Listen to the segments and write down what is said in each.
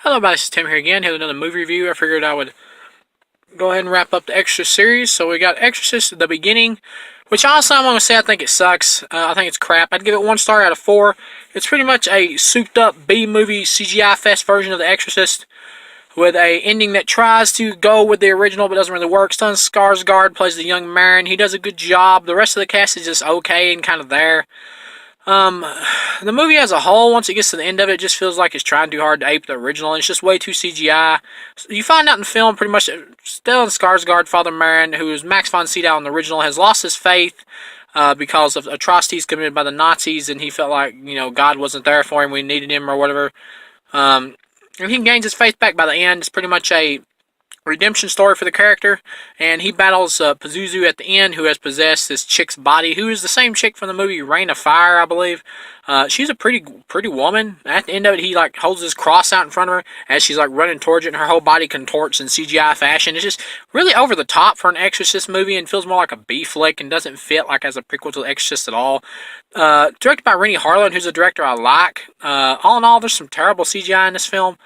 Hello, everybody. This is Tim here again. Here's another movie review. I figured I would go ahead and wrap up the Exorcist series. So we got Exorcist at the beginning, which honestly I'm going to say I think it sucks. I think it's crap. I'd give it 1 star out of 4. It's pretty much a souped-up B-movie CGI fest version of The Exorcist with a ending that tries to go with the original but doesn't really work. Stellan Skarsgård plays the young Marin. He does a good job. The rest of the cast is just okay and kind of there. The movie as a whole, once it gets to the end of it, just feels like it's trying too hard to ape the original, and it's just way too CGI. You find out in the film, pretty much, Stellan Skarsgård, Father Marin, who is Max von Sydow in the original, has lost his faith because of atrocities committed by the Nazis, and he felt like, God wasn't there for him, we needed him, or whatever. And he gains his faith back by the end. It's pretty much a redemption story for the character, and he battles Pazuzu at the end, who has possessed this chick's body, who is the same chick from the movie Reign of Fire, I believe. She's a pretty woman. At the end of it, he holds his cross out in front of her as she's running towards it, and her whole body contorts in CGI fashion. It's just really over the top for an Exorcist movie, and feels more like a B flick, and doesn't fit as a prequel to The Exorcist at all. Directed by Rennie Harlin, who's a director I like. All in all, there's some terrible CGI in this film.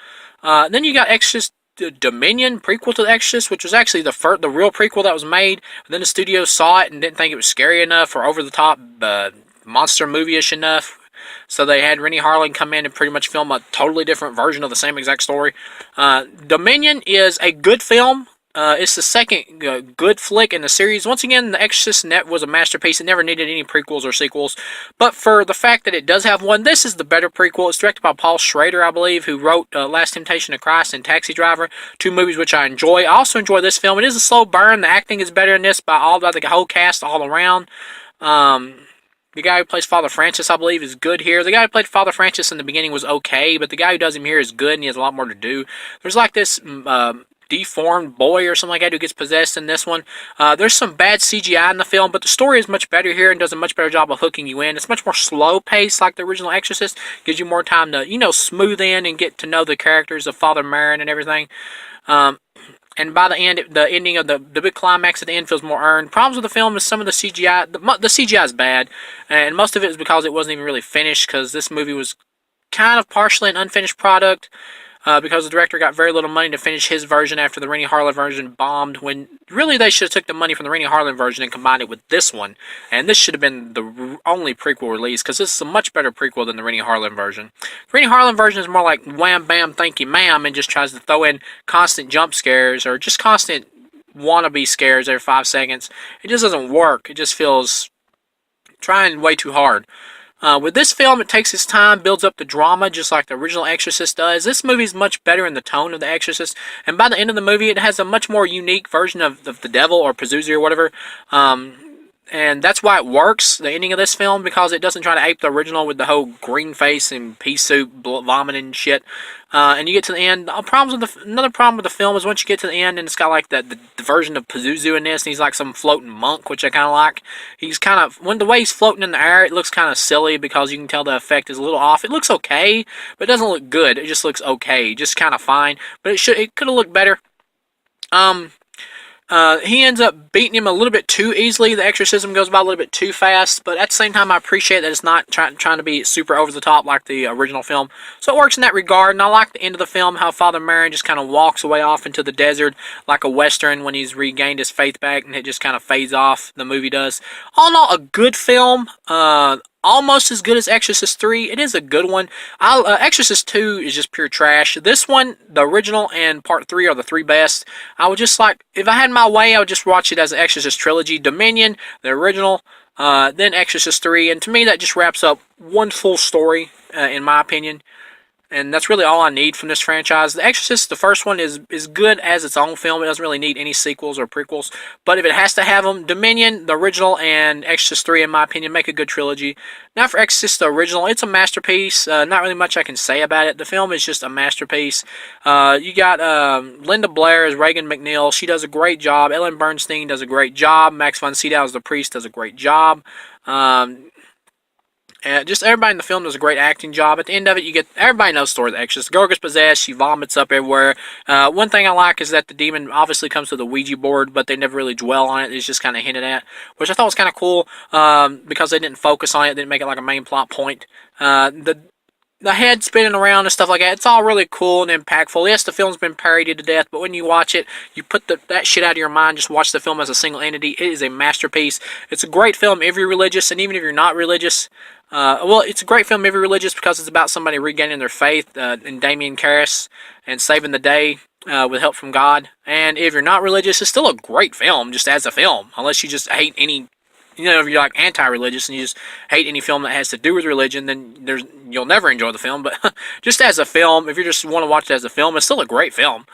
Then you got Exorcist Dominion, prequel to The Exorcist, which was actually the real prequel that was made. And then the studio saw it and didn't think it was scary enough or over the top monster movie-ish enough. So they had Rennie Harlin come in and pretty much film a totally different version of the same exact story. Dominion is a good film. It's the second good flick in the series. Once again, The Exorcist was a masterpiece. It never needed any prequels or sequels. But for the fact that it does have one, this is the better prequel. It's directed by Paul Schrader, I believe, who wrote Last Temptation of Christ and Taxi Driver, 2 movies which I enjoy. I also enjoy this film. It is a slow burn. The acting is better in this by the whole cast all around. The guy who plays Father Francis, I believe, is good here. The guy who played Father Francis in the beginning was okay, but the guy who does him here is good, and he has a lot more to do. There's this deformed boy or something like that who gets possessed in this one. There's some bad CGI in the film, but the story is much better here and does a much better job of hooking you in. It's much more slow paced like the original Exorcist. Gives you more time to, smooth in and get to know the characters of Father Marin and everything. And by the end, the ending of the big climax at the end feels more earned. Problems with the film is some of the CGI. The CGI is bad, and most of it is because it wasn't even really finished, because this movie was kind of partially an unfinished product. Because the director got very little money to finish his version after the Rennie Harlin version bombed, when really they should have took the money from the Rennie Harlin version and combined it with this one. And this should have been the only prequel release, because this is a much better prequel than the Rennie Harlin version. The Rennie Harlin version is more like wham bam thank you ma'am, and just tries to throw in constant jump scares or just constant wannabe scares every 5 seconds. It just doesn't work. It just feels trying way too hard. With this film, it takes its time, builds up the drama just like the original Exorcist does. This movie is much better in the tone of The Exorcist, and by the end of the movie, it has a much more unique version of the devil or Pazuzu or whatever. And that's why it works, the ending of this film, because it doesn't try to ape the original with the whole green face and pea soup vomiting and shit. And you get to the end. Another problem with the film is once you get to the end and it's got the version of Pazuzu in this, and he's some floating monk, which I kind of like. He's when the way he's floating in the air, it looks kind of silly because you can tell the effect is a little off. It looks okay, but it doesn't look good. It just looks okay, just kind of fine. But it could have looked better. He ends up beating him a little bit too easily. The exorcism goes by a little bit too fast, but at the same time, I appreciate that it's not trying to be super over the top like the original film. So it works in that regard, and I like the end of the film, how Father Marin just kind of walks away off into the desert like a Western when he's regained his faith back, and it just kind of fades off, the movie does. All in all, a good film. Almost as good as Exorcist 3. It is a good one. Exorcist 2 is just pure trash. This one, the original, and Part 3 are the 3 best. I would just if I had my way, I would just watch it as an Exorcist trilogy. Dominion, the original, then Exorcist 3. And to me, that just wraps up one full story, in my opinion. And that's really all I need from this franchise. The Exorcist, the first one, is good as its own film. It doesn't really need any sequels or prequels. But if it has to have them, Dominion, the original, and Exorcist 3, in my opinion, make a good trilogy. Now for Exorcist, the original, it's a masterpiece. Not really much I can say about it. The film is just a masterpiece. You got Linda Blair as Reagan McNeil. She does a great job. Ellen Bernstein does a great job. Max von Sydow as the priest does a great job. Just everybody in the film does a great acting job. At the end of it, everybody knows the story of the Exorcist. The girl gets possessed. She vomits up everywhere. One thing I like is that the demon obviously comes to the Ouija board, but they never really dwell on it. It's just kind of hinted at, which I thought was kind of cool because they didn't focus on it. They didn't make it like a main plot point. The the head spinning around and stuff like that. It's all really cool and impactful. Yes, the film's been parodied to death, but when you watch it, you put that shit out of your mind. Just watch the film as a single entity. It is a masterpiece. It's a great film if you're religious, and even if you're not religious. Well, it's a great film if you're religious because it's about somebody regaining their faith in Damien Karras and saving the day with help from God. And if you're not religious, it's still a great film just as a film, unless you just hate any. If you're like anti-religious and you just hate any film that has to do with religion, then you'll never enjoy the film. But just as a film, if you just want to watch it as a film, it's still a great film.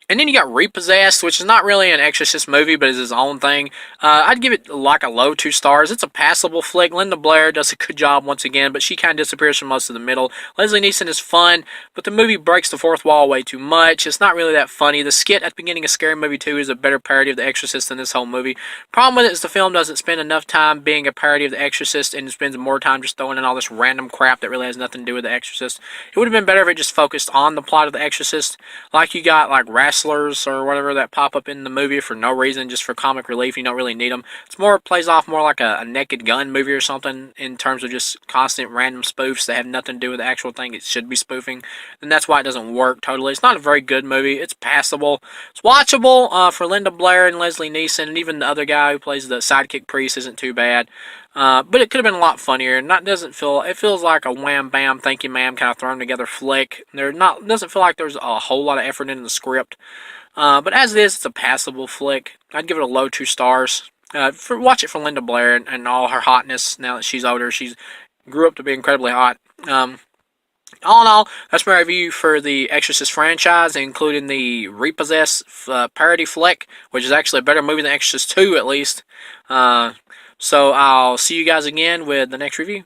And then you got Repossessed, which is not really an Exorcist movie, but is his own thing. I'd give it like a low 2 stars. It's a passable flick. Linda Blair does a good job once again, but she kind of disappears from most of the middle. Leslie Nielsen is fun, but the movie breaks the fourth wall way too much. It's not really that funny. The skit at the beginning of Scary Movie 2 is a better parody of The Exorcist than this whole movie. Problem with it is the film doesn't spend enough time being a parody of The Exorcist and spends more time just throwing in all this random crap that really has nothing to do with The Exorcist. It would have been better if it just focused on the plot of The Exorcist, like you got like wrestlers or whatever that pop up in the movie for no reason, just for comic relief. You don't really need them. It's more plays off more like a Naked Gun movie or something in terms of just constant random spoofs that have nothing to do with the actual thing it should be spoofing. And that's why it doesn't work totally. It's not a very good movie. It's passable. It's watchable for Linda Blair and Leslie Nielsen, and even the other guy who plays the sidekick priest isn't too bad. But it could have been a lot funnier. It feels like a wham bam thank you ma'am kind of thrown together flick. Doesn't feel like there's a whole lot of effort in the script. But as it is, it's a passable flick. I'd give it a low 2 stars. Watch it for Linda Blair and all her hotness now that she's older. She grew up to be incredibly hot. All in all, that's my review for the Exorcist franchise, including the Repossessed parody flick, which is actually a better movie than Exorcist 2 at least. So I'll see you guys again with the next review.